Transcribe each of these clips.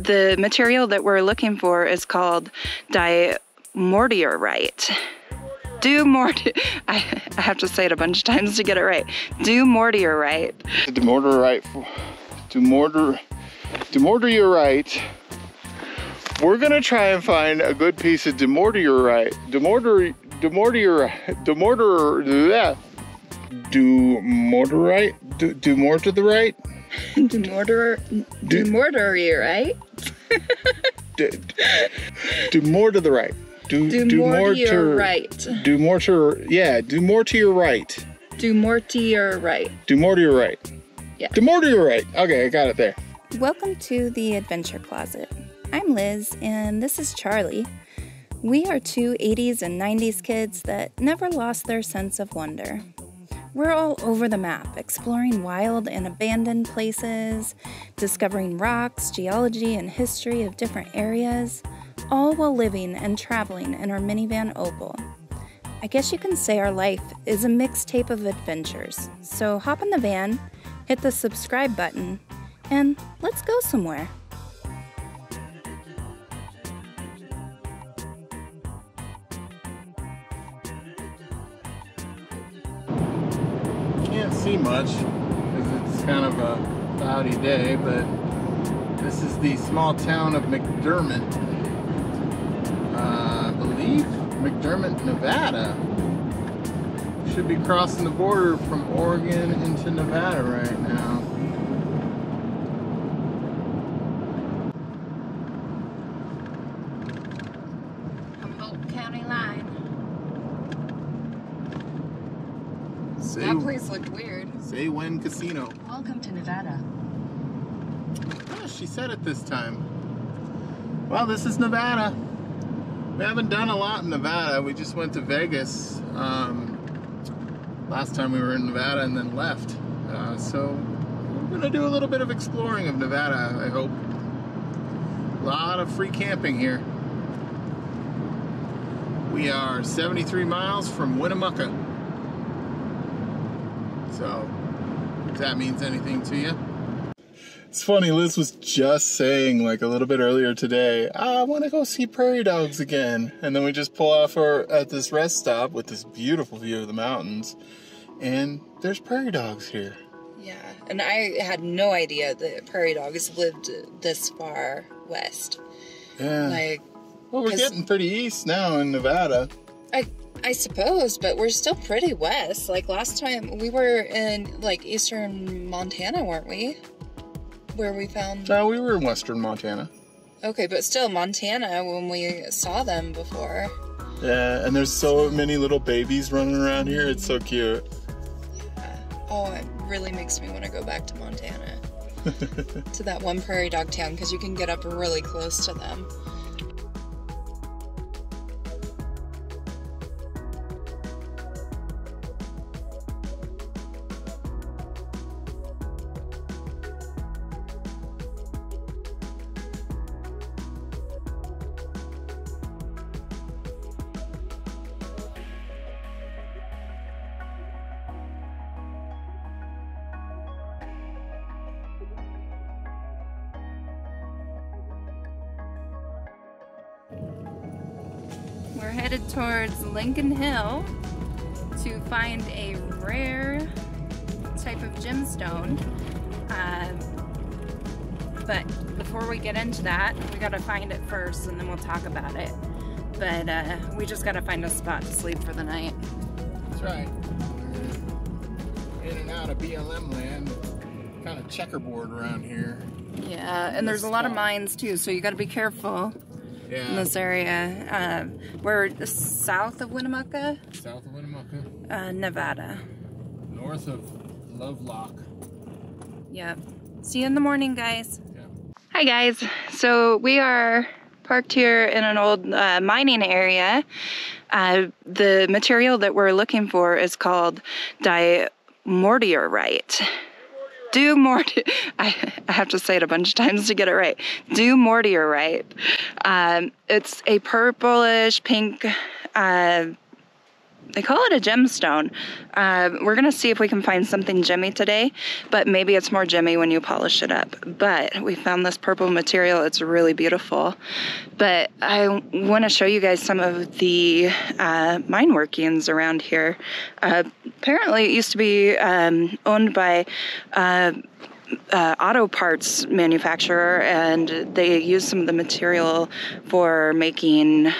The material that we're looking for is called Dumortierite. I have to say it a bunch of times to get it right. Dumortierite. Dumortierite. We're gonna try and find a good piece of Dumortierite. Dumortierite. Dumortierite. Dumortierite. Dumortierite. Dumortierite. Yeah. Dumortierite. Okay, I got it there. Welcome to the Adventure Closet. I'm Liz, and this is Charlie. We are two 80s and 90s kids that never lost their sense of wonder. We're all over the map, exploring wild and abandoned places, discovering rocks, geology, and history of different areas, all while living and traveling in our minivan Opal. I guess you can say our life is a mixtape of adventures. So hop in the van, hit the subscribe button, and let's go somewhere. Can't see much because it's kind of a cloudy day, but this is the small town of McDermott. I believe McDermott, Nevada. Should be crossing the border from Oregon into Nevada right now. Humboldt County line. That place looked weird. Say when casino. Welcome to Nevada. Oh, she said it this time. Well, this is Nevada. We haven't done a lot in Nevada. We just went to Vegas last time we were in Nevada and then left. So we're gonna do a little bit of exploring of Nevada, I hope. A lot of free camping here. We are 73 miles from Winnemucca. So, if that means anything to you. It's funny, Liz was just saying like a little bit earlier today, I want to go see prairie dogs again. And then we just pull off at this rest stop with this beautiful view of the mountains. And there's prairie dogs here. Yeah, and I had no idea that prairie dogs lived this far west. Yeah. Like, well, we're getting pretty east now in Nevada. I suppose, but we're still pretty west. Like last time we were in like eastern Montana, weren't we? Where we found... No, we were in western Montana. Okay, but still Montana when we saw them before. Yeah, and there's so many little babies running around here. It's so cute. Yeah. Oh, it really makes me want to go back to Montana. To that one prairie dog town, because you can get up really close to them. We're headed towards Lincoln Hill to find a rare type of gemstone. But before we get into that, we gotta find it first and then we'll talk about it. But we just gotta find a spot to sleep for the night. That's right. We're in and out of BLM land, kind of checkerboard around here. Yeah, and there's a lot of mines too, so you gotta be careful. Yeah. In this area. We're south of Winnemucca. South of Winnemucca. Nevada. North of Lovelock. Yep. See you in the morning, guys. Yeah. Hi guys. So we are parked here in an old mining area. The material that we're looking for is called Dumortierite. I have to say it a bunch of times to get it right. Dumortierite. It's a purplish pink they call it a gemstone. We're gonna see if we can find something gemmy today, but maybe it's more gemmy when you polish it up. But we found this purple material. It's really beautiful. But I want to show you guys some of the mine workings around here. Apparently it used to be owned by auto parts manufacturer, and they use some of the material for making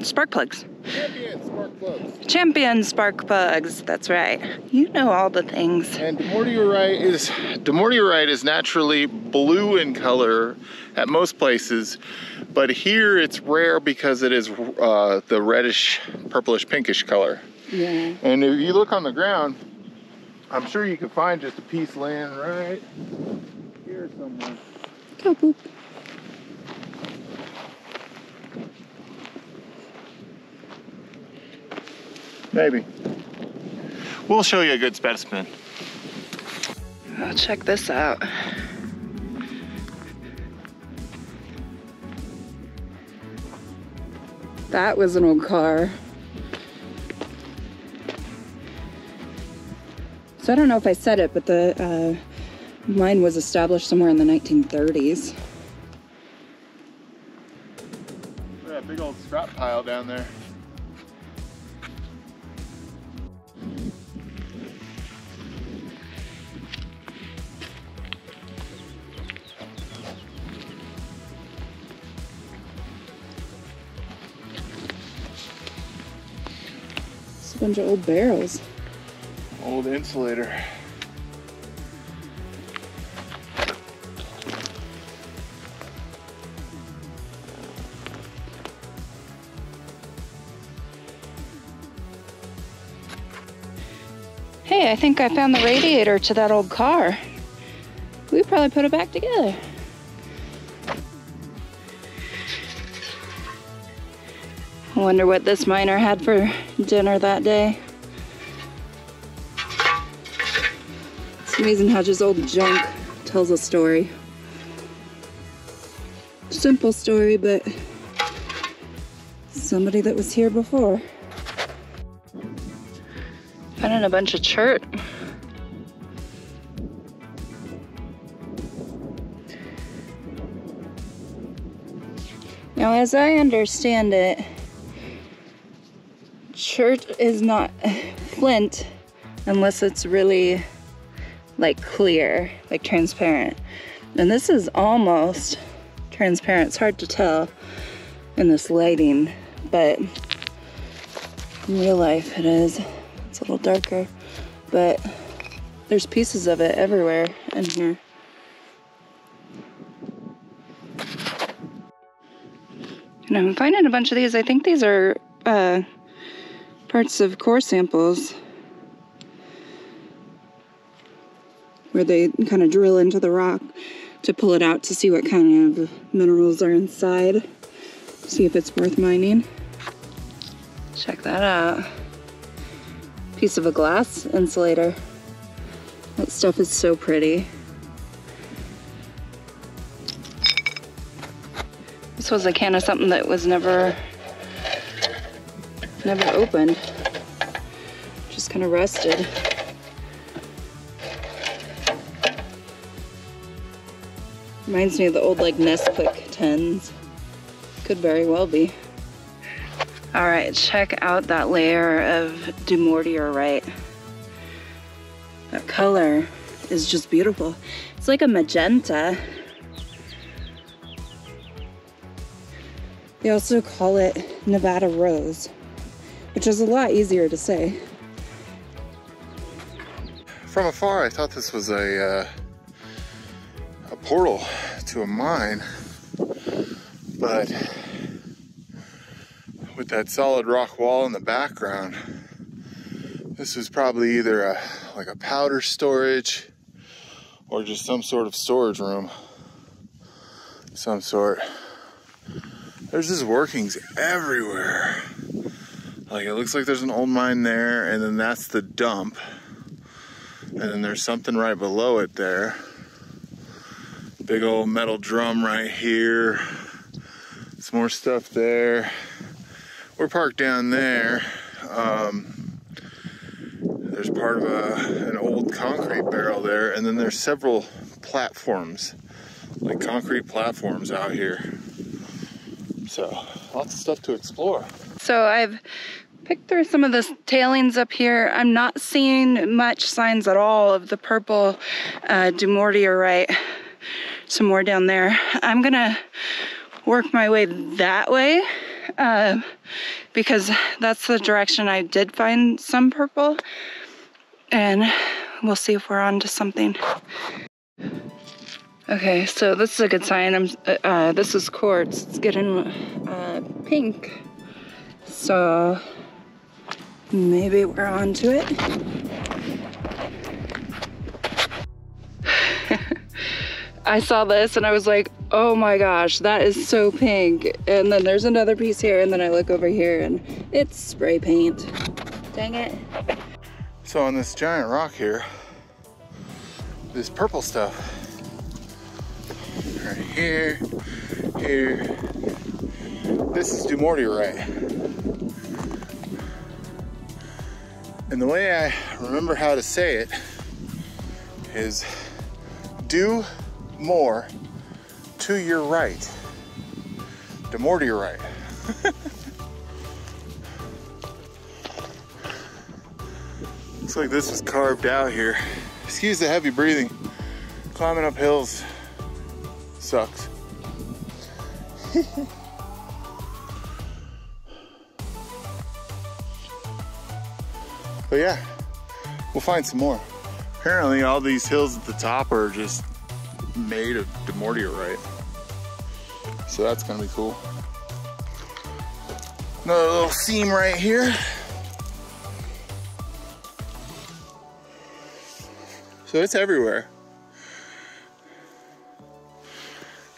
spark plugs. Champion spark plugs. Champion spark plugs, that's right. You know all the things. And Dumortierite is naturally blue in color at most places, but here it's rare because it is the reddish, purplish, pinkish color. Yeah. And if you look on the ground, I'm sure you can find just a piece laying right here somewhere. Go boop. Maybe. We'll show you a good specimen. Oh, check this out. That was an old car. So I don't know if I said it, but the mine was established somewhere in the 1930s. Look at that big old scrap pile down there. It's a bunch of old barrels. Old insulator. Hey, I think I found the radiator to that old car. We probably put it back together. I wonder what this miner had for dinner that day. It's amazing how just old junk tells a story. Simple story, but somebody that was here before. Finding a bunch of chert. Now, as I understand it, chert is not flint unless it's really like clear, like transparent. And this is almost transparent. It's hard to tell in this lighting, but in real life it is. It's a little darker, but there's pieces of it everywhere in here. And I'm finding a bunch of these. I think these are parts of core samples where they kind of drill into the rock to pull it out to see what kind of minerals are inside. See if it's worth mining. Check that out. Piece of a glass insulator. That stuff is so pretty. This was a can of something that was never opened. Just kind of rusted. Reminds me of the old like Nesquik tins. Could very well be. All right, check out that layer of Dumortierite. That color is just beautiful. It's like a magenta. They also call it Nevada rose, which is a lot easier to say. From afar, I thought this was a portal to a mine, but with that solid rock wall in the background, this was probably either like a powder storage or just some sort of storage room of some sort. There's just workings everywhere. Like, it looks like there's an old mine there, and then that's the dump. And then there's something right below it there. Big old metal drum right here. Some more stuff there. We're parked down there, There's part of an old concrete barrel there, and then there's several platforms, like concrete platforms out here. So, lots of stuff to explore. So I've picked through some of the tailings up here. I'm not seeing much signs at all of the purple Dumortierite. Some more down there. I'm gonna work my way that way because that's the direction I did find some purple, and we'll see if we're on to something. Okay, so this is a good sign. This is quartz. It's getting pink, so maybe we're on to it. I saw this and I was like, oh my gosh, that is so pink. And then there's another piece here, and then I look over here and it's spray paint. Dang it. So on this giant rock here, this purple stuff, right here, this is Dumortierite. And the way I remember how to say it is do more to your right. Dumortierite. Looks like this was carved out here. Excuse the heavy breathing. Climbing up hills sucks. But yeah, we'll find some more. Apparently all these hills at the top are just made of Dumortierite. So that's gonna be cool. Another little seam right here. So it's everywhere.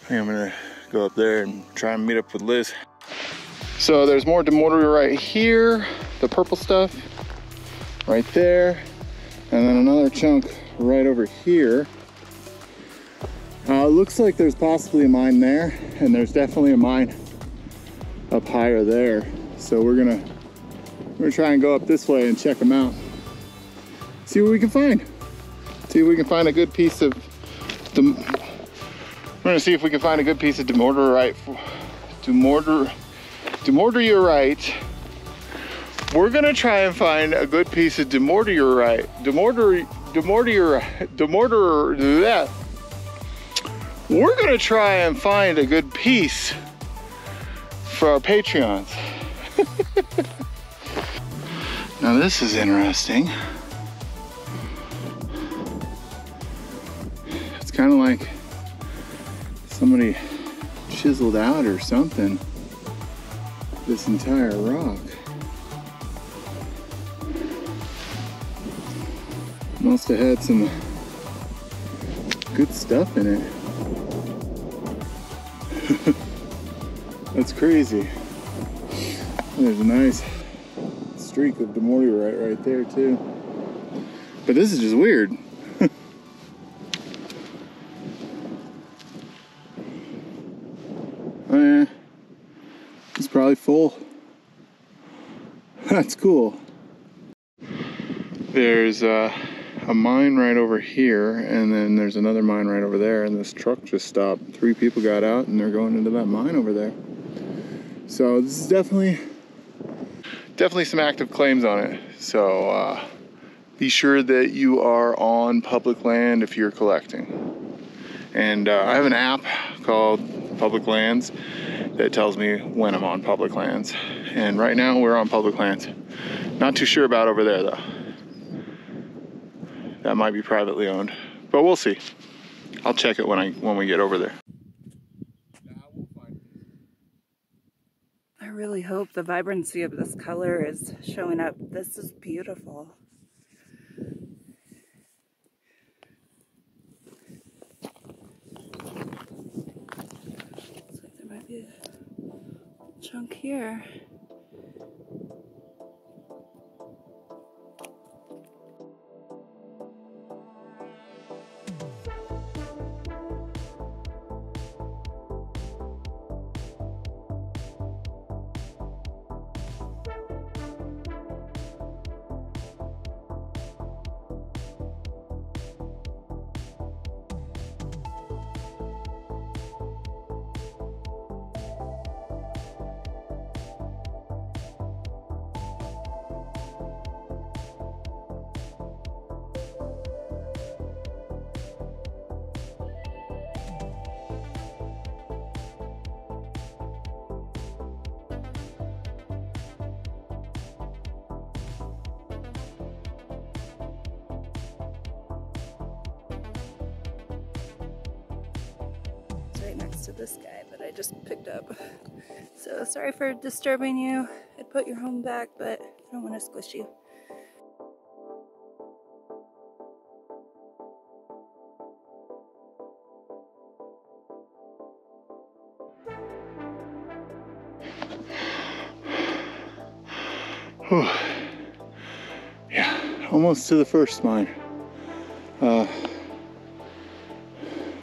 I think I'm gonna go up there and try and meet up with Liz. So there's more Dumortierite here, the purple stuff right there, and then another chunk right over here. Looks like there's possibly a mine there, and there's definitely a mine up higher there. So we're gonna try and go up this way and check them out. See what we can find. See if we can find a good piece of we're gonna see if we can find a good piece of Dumortierite. Dumortierite. We're gonna try and find a good piece of Dumortierite. We're gonna try and find a good piece for our Patreons. Now this is interesting. It's kind of like somebody chiseled out or something this entire rock. Must have had some good stuff in it. That's crazy. There's a nice streak of Dumortierite right there too. But this is just weird. Oh yeah, it's probably full. That's cool. There's a mine right over here, and then there's another mine right over there, and this truck just stopped. 3 people got out and they're going into that mine over there. So this is definitely some active claims on it. So be sure that you are on public land if you're collecting. And I have an app called Public Lands that tells me when I'm on public lands. And right now we're on public lands. Not too sure about over there though. That might be privately owned, but we'll see. I'll check it when we get over there. I really hope the vibrancy of this color is showing up. This is beautiful. Looks like there might be a chunk here. next to this guy that I just picked up. So sorry for disturbing you. I'd put your home back, but I don't want to squish you. Whew. Yeah, almost to the first mine.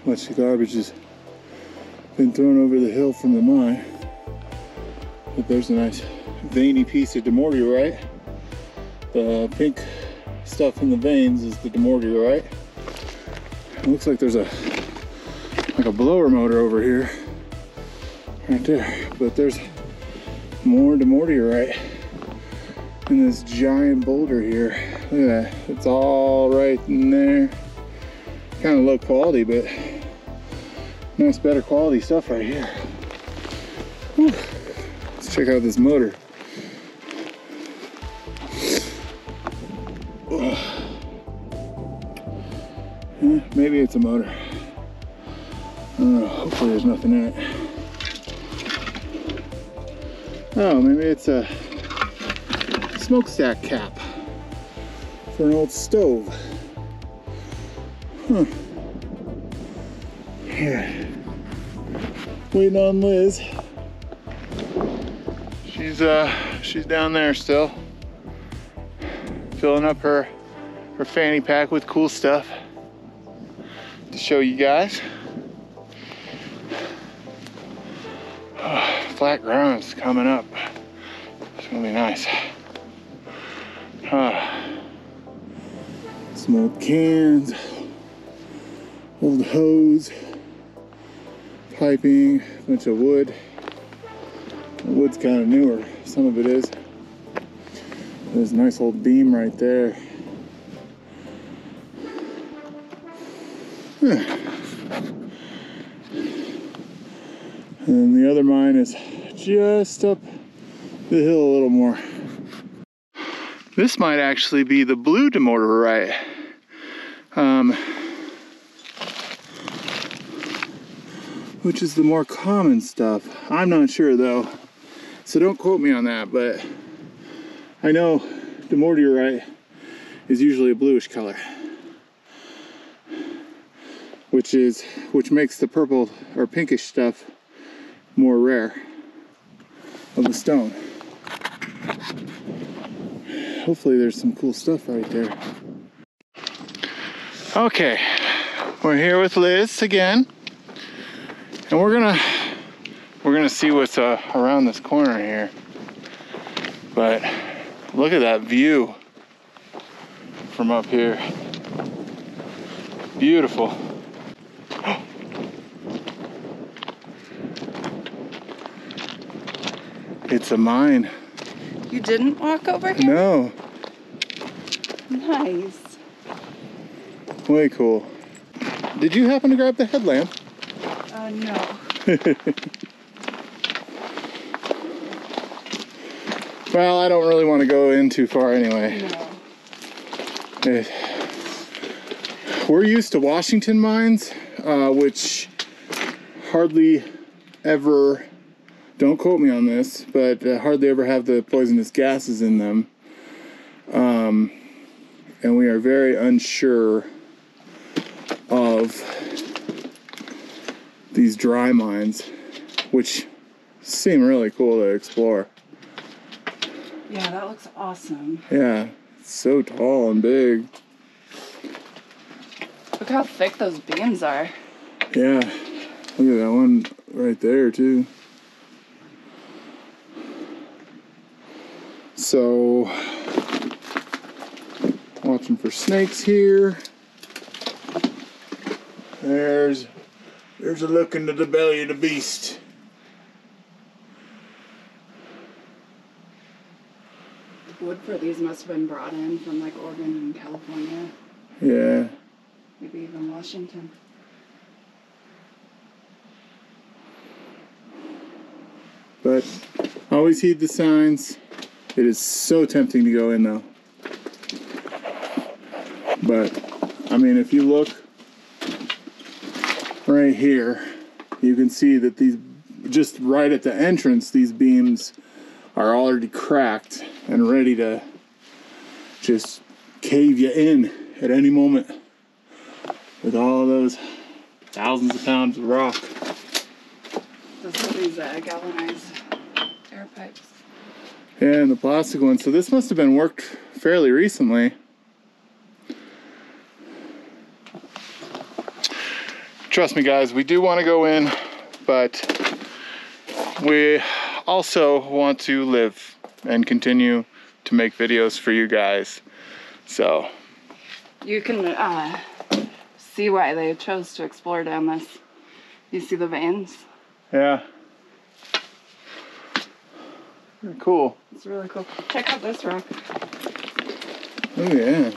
Much of the garbage has been thrown over the hill from the mine. But there's a nice veiny piece of Dumortierite. The pink stuff in the veins is the Dumortierite. It looks like there's a blower motor over here, right there. But there's more Dumortierite in this giant boulder here. Look at that. It's all right in there. Kind of low quality, but nice, better quality stuff right here. Whew. Let's check out this motor. Yeah, maybe it's a motor. I don't know. Hopefully there's nothing in it. Oh, maybe it's a smokestack cap for an old stove. Huh. Yeah. Waiting on Liz. She's down there still, filling up her fanny pack with cool stuff to show you guys. Flat ground's coming up. It's gonna be nice. Some old cans, old hose, piping, a bunch of wood. The wood's kind of newer, some of it is. There's a nice old beam right there. And then the other mine is just up the hill a little more. This might actually be the blue Dumortierite. Which is the more common stuff. I'm not sure though, so don't quote me on that, but I know Dumortierite is usually a bluish color, which makes the purple or pinkish stuff more rare of the stone. Hopefully there's some cool stuff right there. Okay, we're here with Liz again, and we're gonna see what's around this corner here. But look at that view from up here. Beautiful. It's a mine. You didn't walk over here? No. Nice. Way cool. Did you happen to grab the headlamp? No. Well, I don't really want to go in too far anyway. No. We're used to Washington mines, which hardly ever, don't quote me on this, but hardly ever have the poisonous gases in them. And we are very unsure of these dry mines, which seem really cool to explore. Yeah, that looks awesome. Yeah, it's so tall and big. Look how thick those beams are. Yeah, look at that one right there too. So, watching for snakes here. There's a look into the belly of the beast. Wood for these must have been brought in from like Oregon and California. Yeah. Maybe even Washington. But always heed the signs. It is so tempting to go in though. But I mean, if you look right here, you can see that these, just right at the entrance, these beams are already cracked and ready to just cave you in at any moment with all of those thousands of pounds of rock. Those are these galvanized air pipes. Yeah, and the plastic one. So this must have been worked fairly recently. Trust me guys, we do want to go in, but we also want to live and continue to make videos for you guys. So you can see why they chose to explore down this. You see the veins? Yeah. Very cool. It's really cool. Check out this rock. Oh yeah.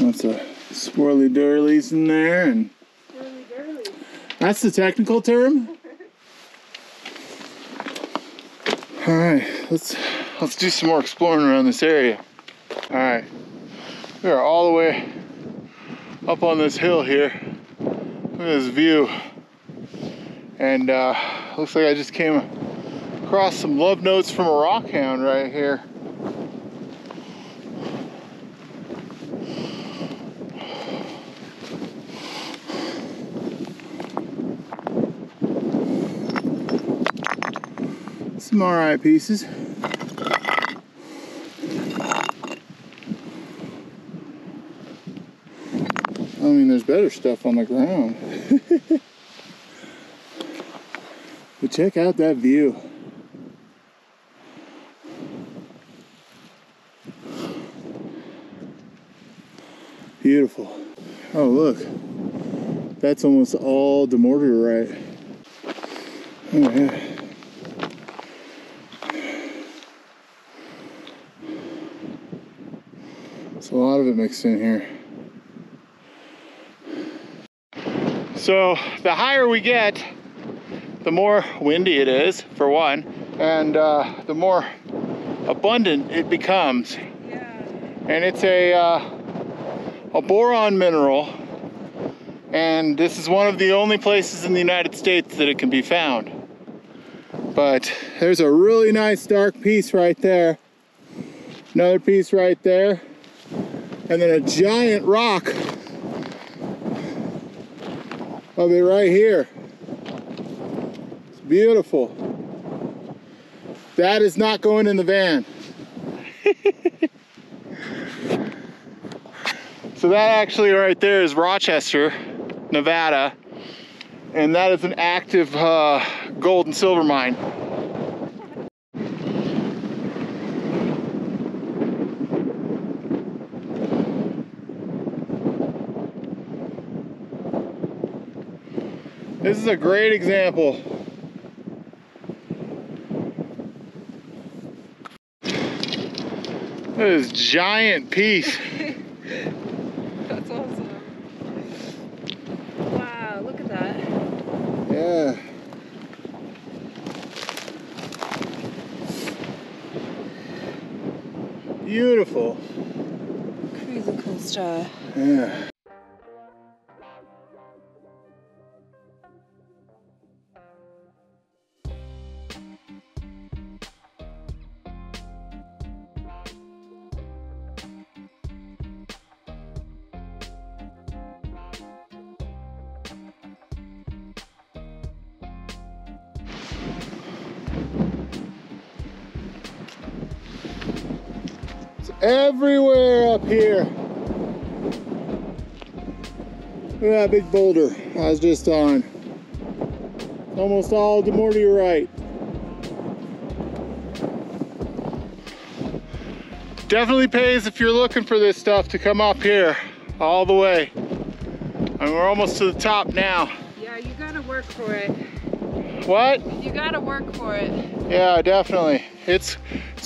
Lots of swirly durlies in there, and Swirly durlies. That's the technical term. All right, let's do some more exploring around this area. All right, we are all the way up on this hill here. Look at this view, and looks like I just came across some love notes from a rockhound right here. Some alright pieces. I mean, there's better stuff on the ground. But check out that view. Beautiful. Oh, look. That's almost all Dumortierite. Oh, yeah. A lot of it mixed in here. So the higher we get, the more windy it is, for one, and the more abundant it becomes. Yeah. And it's a boron mineral, and this is one of the only places in the United States that it can be found. But there's a really nice dark piece right there. Another piece right there. And then a giant rock of it right here. It's beautiful. That is not going in the van. So that actually right there is Rochester, Nevada. And that is an active gold and silver mine. This is a great example. Look at this giant piece. That's awesome. Wow, look at that. Yeah. Beautiful. Crazy cool stuff. Yeah. Everywhere up here. Look at that big boulder I was just on. Almost all Dumortierite. Definitely pays if you're looking for this stuff to come up here all the way. And we're almost to the top now. Yeah, you gotta work for it. What? You gotta work for it. Yeah, definitely. It's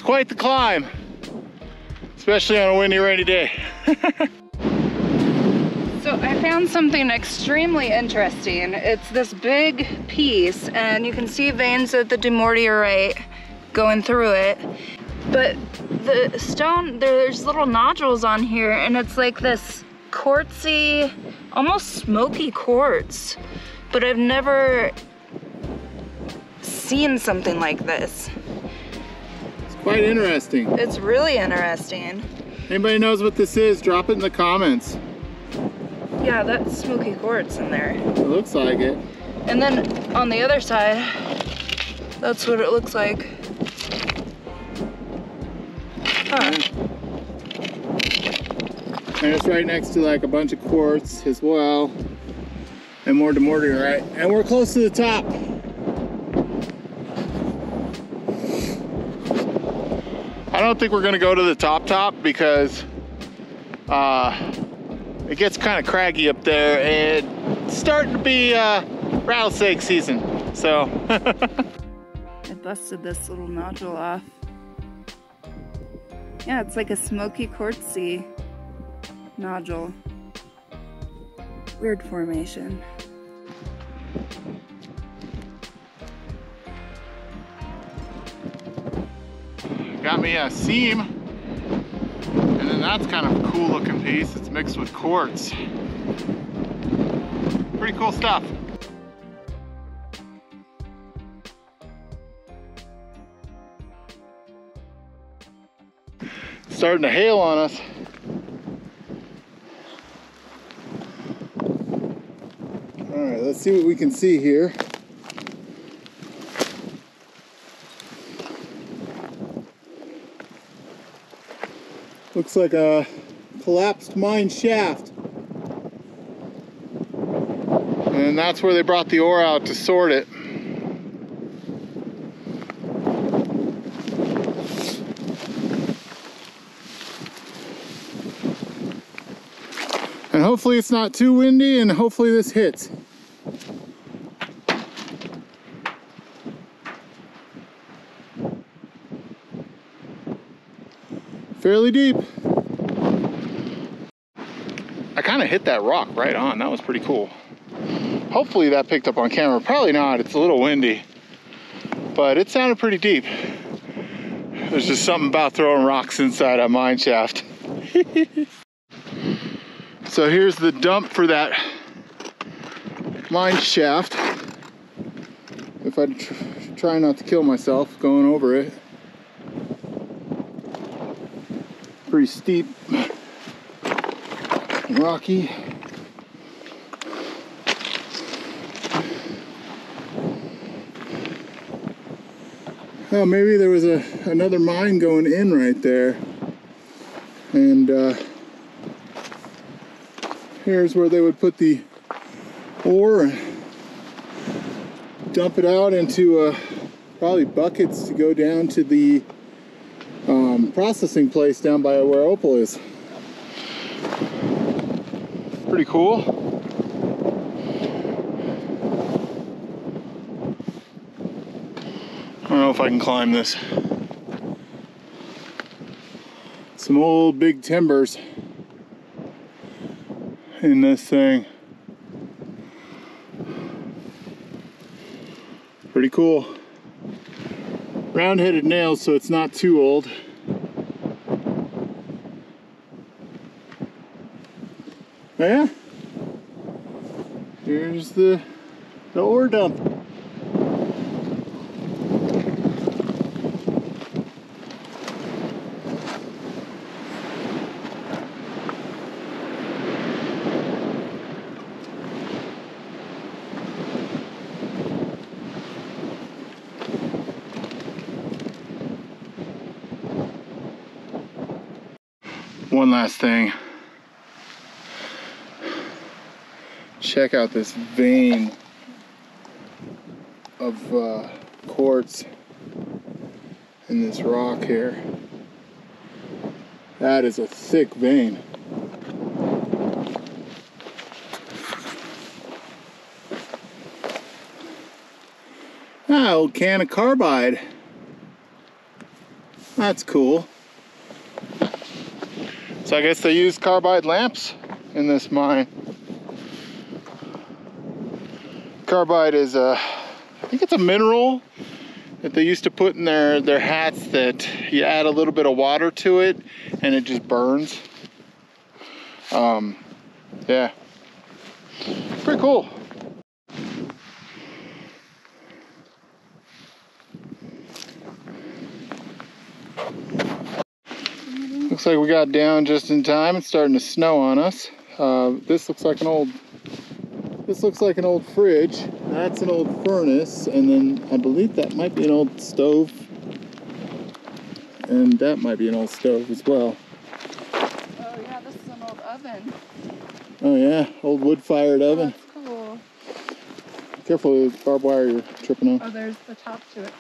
quite the climb. Especially on a windy, rainy day. So I found something extremely interesting. It's this big piece, and you can see veins of the Dumortierite going through it. But the stone, there's little nodules on here, and it's like this quartzy, almost smoky quartz, but I've never seen something like this. It's quite interesting. It's really interesting. Anybody knows what this is, drop it in the comments. Yeah, that's smoky quartz in there. It looks like it. And then on the other side, that's what it looks like. Huh. And it's right next to like a bunch of quartz as well. And more Dumortierite. And we're close to the top. I don't think we're gonna go to the top because it gets kind of craggy up there and it's starting to be rattlesnake season, so. I busted this little nodule off. Yeah, it's like a smoky quartzy nodule. Weird formation. Got me a seam, and then that's kind of a cool looking piece. It's mixed with quartz. Pretty cool stuff. It's starting to hail on us. All right, let's see what we can see here. Looks like a collapsed mine shaft. And that's where they brought the ore out to sort it. And hopefully it's not too windy and hopefully this hits. Fairly deep. I kind of hit that rock right on. That was pretty cool. Hopefully that picked up on camera. Probably not. It's a little windy. But it sounded pretty deep. There's just something about throwing rocks inside a mine shaft. So here's the dump for that mine shaft. If I try not to kill myself going over it. Pretty steep and rocky. Oh, maybe there was another mine going in right there. And here's where they would put the ore and dump it out into probably buckets to go down to the processing place down by where Opal is. Pretty cool. I don't know if I can climb this. Some old big timbers in this thing. Pretty cool. Round-headed nails, so it's not too old. Oh yeah, here's the ore dump. One last thing. Check out this vein of quartz in this rock here. That is a thick vein. Ah, old can of carbide. That's cool. So I guess they use carbide lamps in this mine. Carbide is I think it's a mineral that they used to put in their hats that you add a little bit of water to it and it just burns. Yeah, Pretty cool. Looks like we got down just in time. It's starting to snow on us. This looks like an old fridge. That's an old furnace, and then I believe that might be an old stove, and that might be an old stove as well. Oh yeah, this is an old oven. Oh yeah, old wood-fired oven. That's cool. Careful with barbed wire you're tripping on. Oh, there's the top to it.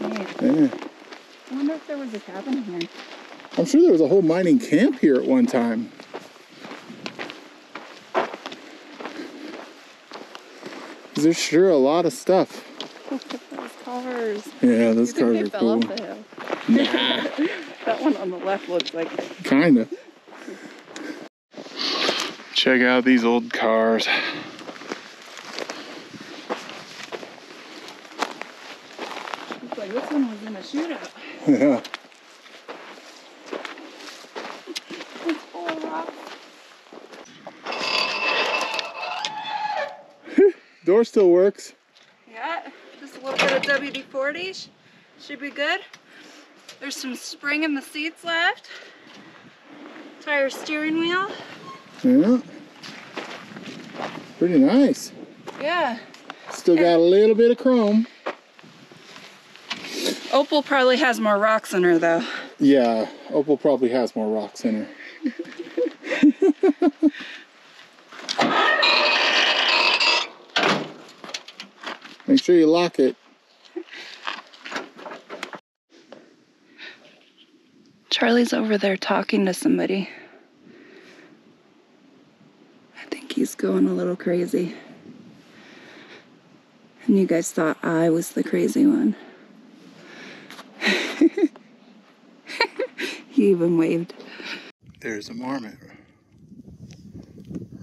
Neat. Yeah. I wonder if there was a cabin here. I'm sure there was a whole mining camp here at one time. There's sure a lot of stuff. Look at those cars. Yeah, those cars They are fell cool. off the hill. Nah. That one on the left looks like it. Kinda. Check out these old cars. Looks like this one was in a shootout. Yeah. It's full of rocks. Door still works. Yeah, just a little bit of WD-40. Should be good. There's some spring in the seats left. Tire steering wheel. Yeah. Pretty nice. Yeah. Still got a little bit of chrome. Opal probably has more rocks in her though. Yeah, Opal probably has more rocks in her. Make sure you lock it. Charlie's over there talking to somebody. I think he's going a little crazy. And you guys thought I was the crazy one. He even waved. There's a marmot.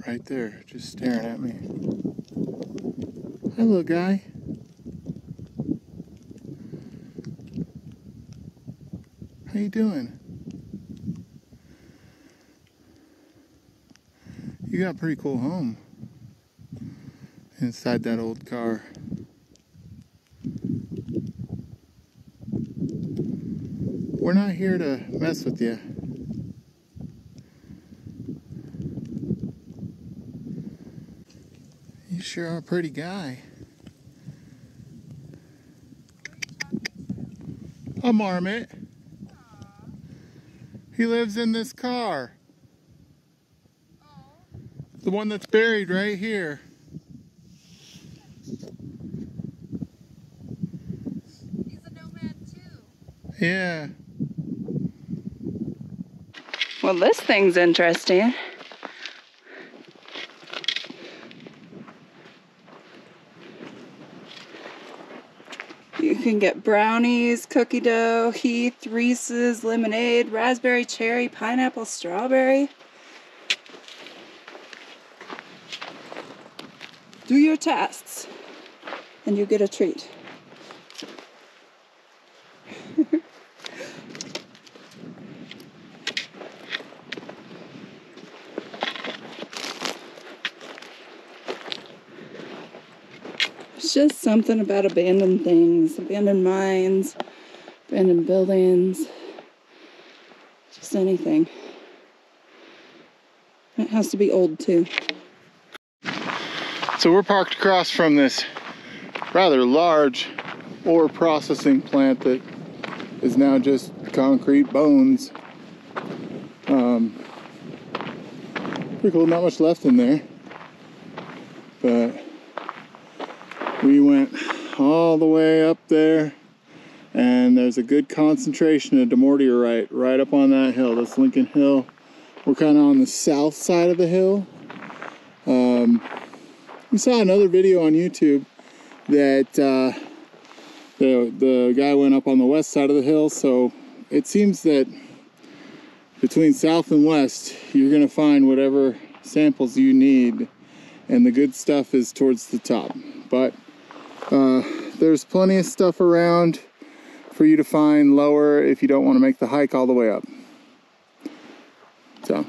Right there, just staring at me. Hi, little guy. How you doing? You got a pretty cool home inside that old car. We're not here to mess with you. You sure are a pretty guy. A marmot. He lives in this car. The one that's buried right here. He's a nomad too. Yeah. Well, this thing's interesting. You can get brownies, cookie dough, Heath, Reese's, lemonade, raspberry, cherry, pineapple, strawberry. Do your tasks, and you get a treat. It's just something about abandoned things, abandoned mines, abandoned buildings, just anything. It has to be old too. So we're parked across from this rather large ore processing plant that is now just concrete bones. Pretty cool, not much left in there. But we went all the way up there, and there's a good concentration of Dumortierite right up on that hill. That's Lincoln Hill. We're kind of on the south side of the hill. We saw another video on YouTube that the guy went up on the west side of the hill, so it seems that between south and west you're going to find whatever samples you need, and the good stuff is towards the top. But there's plenty of stuff around for you to find lower if you don't want to make the hike all the way up. So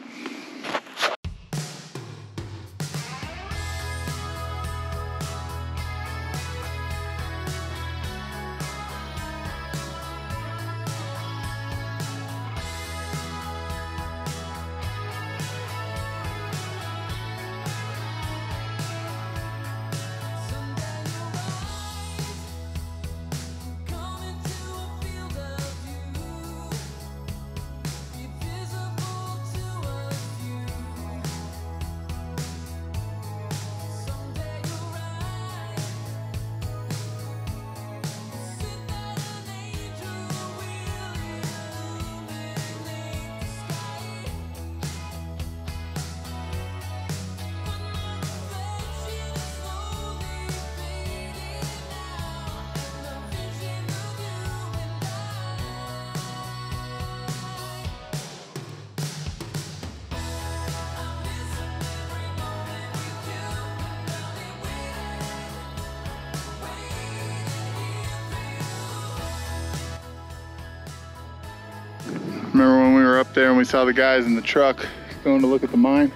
Remember when we were up there and we saw the guys in the truck going to look at the mine?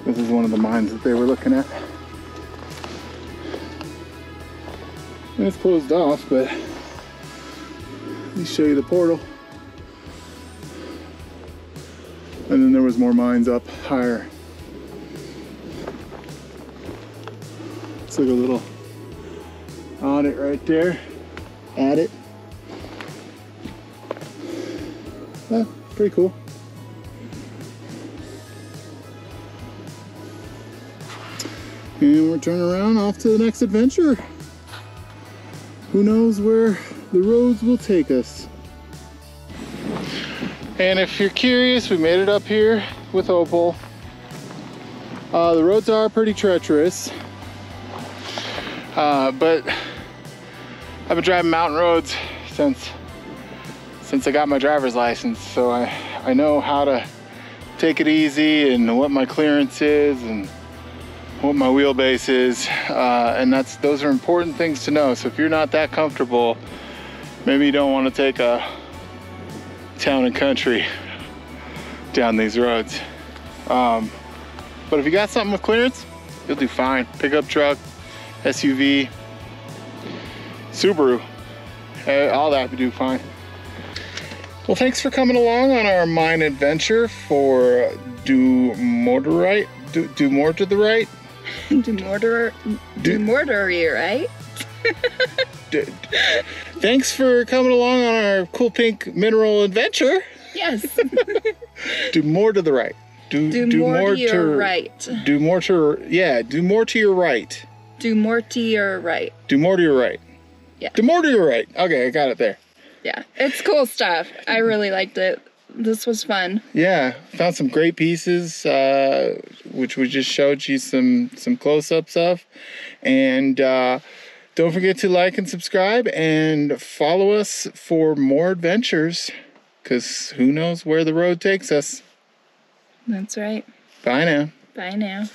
This is one of the mines that they were looking at. And it's closed off, but let me show you the portal. And then there was more mines up higher. It's like a little audit right there. Add it. Pretty cool. And we're turning around off to the next adventure. Who knows where the roads will take us. And if you're curious, we made it up here with Opal. The roads are pretty treacherous, but I've been driving mountain roads since I got my driver's license, so I know how to take it easy and what my clearance is and what my wheelbase is, and those are important things to know. So if you're not that comfortable, maybe you don't want to take a town and country down these roads. But if you got something with clearance, you'll do fine. Pickup truck, SUV, Subaru, all that would do fine. Well, thanks for coming along on our mine adventure for Dumortierite. Dumortierite? Dumortierite? Thanks for coming along on our cool pink mineral adventure. Yes. Dumortierite. Dumortierite. Dumortierite. Dumortierite. Dumortierite. Yeah. Dumortierite. Okay, I got it there. Yeah, it's cool stuff. I really liked it. This was fun. Yeah, found some great pieces, which we just showed you some close-ups of. And don't forget to like and subscribe and follow us for more adventures, because who knows where the road takes us. That's right. Bye now. Bye now.